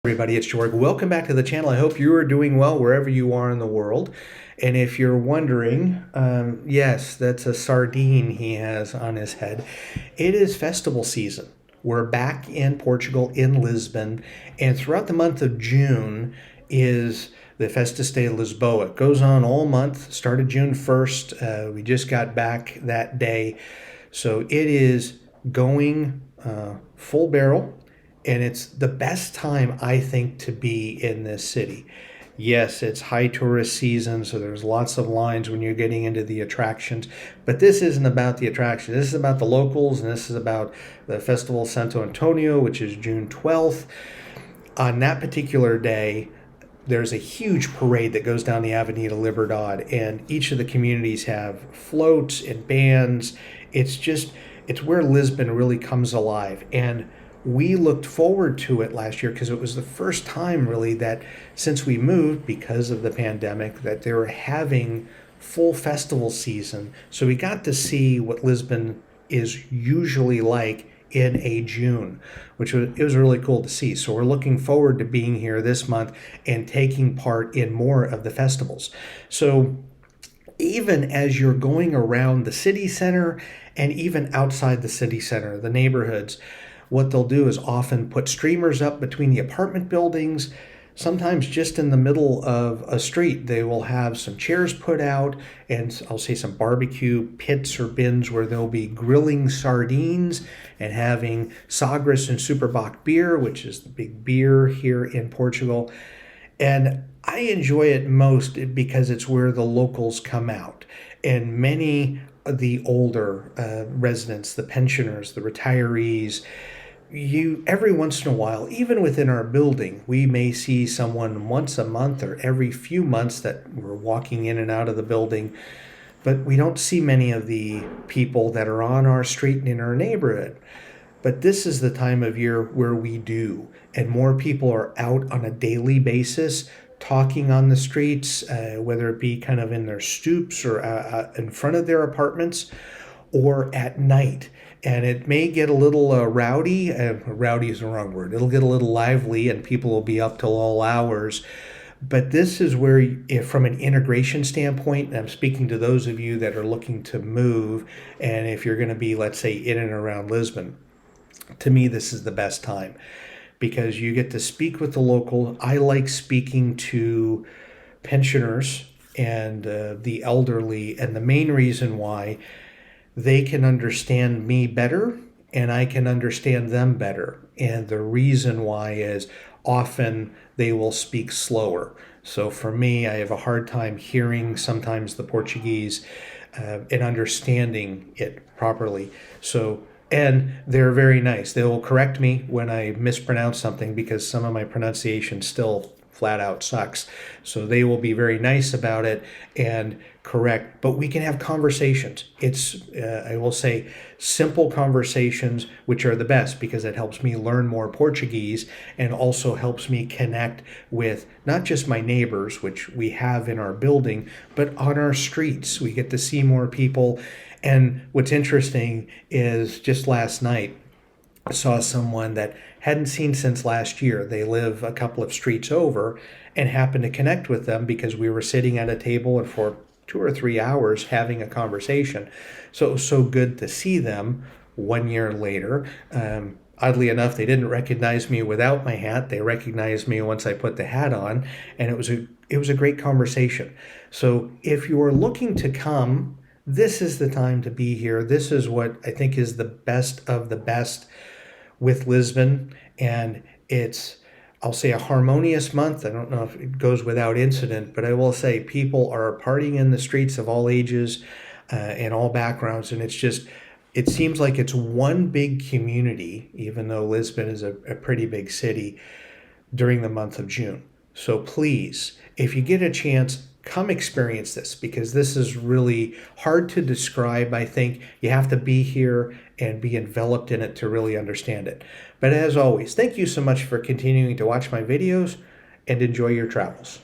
Everybody, it's George. Welcome back to the channel. I hope you are doing well wherever you are in the world. And if you're wondering, yes, that's a sardine he has on his head. It is festival season. We're back in Portugal, in Lisbon, and throughout the month of June is the Festus de Lisbon. It goes on all month, started June 1st. We just got back that day. So it is going full barrel. And it's the best time, I think, to be in this city. Yes, it's high tourist season, so there's lots of lines when you're getting into the attractions. But this isn't about the attraction. This is about the locals, and this is about the Festival Santo Antonio, which is June 12th. On that particular day, there's a huge parade that goes down the Avenida Liberdade, and each of the communities have floats and bands. It's where Lisbon really comes alive. And we looked forward to it last year because it was the first time really that since we moved because of the pandemic that they were having full festival season. So we got to see what Lisbon is usually like in a June, it was really cool to see. So we're looking forward to being here this month and taking part in more of the festivals. So even as you're going around the city center and even outside the city center, the neighborhoods, what they'll do is often put streamers up between the apartment buildings. Sometimes just in the middle of a street, they will have some chairs put out and I'll say some barbecue pits or bins where they'll be grilling sardines and having Sagres and Superbock beer, which is the big beer here in Portugal. And I enjoy it most because it's where the locals come out. And many of the older residents, the pensioners, the retirees, every once in a while, even within our building, we may see someone once a month or every few months that we're walking in and out of the building, but we don't see many of the people that are on our street and in our neighborhood. But this is the time of year where we do, and more people are out on a daily basis talking on the streets, whether it be kind of in their stoops or in front of their apartments or at night. And it may get a little rowdy. Rowdy is the wrong word. It'll get a little lively and people will be up till all hours. But this is where, if from an integration standpoint, and I'm speaking to those of you that are looking to move, and if you're going to be, let's say, in and around Lisbon, to me, this is the best time because you get to speak with the local. I like speaking to pensioners and the elderly, and the main reason why they can understand me better and I can understand them better. And the reason why is often they will speak slower. So for me, I have a hard time hearing sometimes the Portuguese and understanding it properly. And they're very nice. They will correct me when I mispronounce something because some of my pronunciation still flat out sucks. So they will be very nice about it and correct, but we can have conversations. I will say, simple conversations, which are the best because it helps me learn more Portuguese and also helps me connect with not just my neighbors, which we have in our building, but on our streets. We get to see more people. And what's interesting is just last night, I saw someone that hadn't seen since last year. They live a couple of streets over and happened to connect with them because we were sitting at a table and for 2 or 3 hours having a conversation. So it was so good to see them 1 year later. Oddly enough, they didn't recognize me without my hat. They recognized me once I put the hat on, and it was a great conversation. So if you are looking to come, this is the time to be here. This is what I think is the best of the best with Lisbon, and it's, I'll say, a harmonious month. I don't know if it goes without incident, but I will say people are partying in the streets of all ages and all backgrounds, and it seems like it's one big community, even though Lisbon is a pretty big city during the month of June. So please, if you get a chance, come experience this because this is really hard to describe. I think you have to be here and be enveloped in it to really understand it. But as always, thank you so much for continuing to watch my videos and enjoy your travels.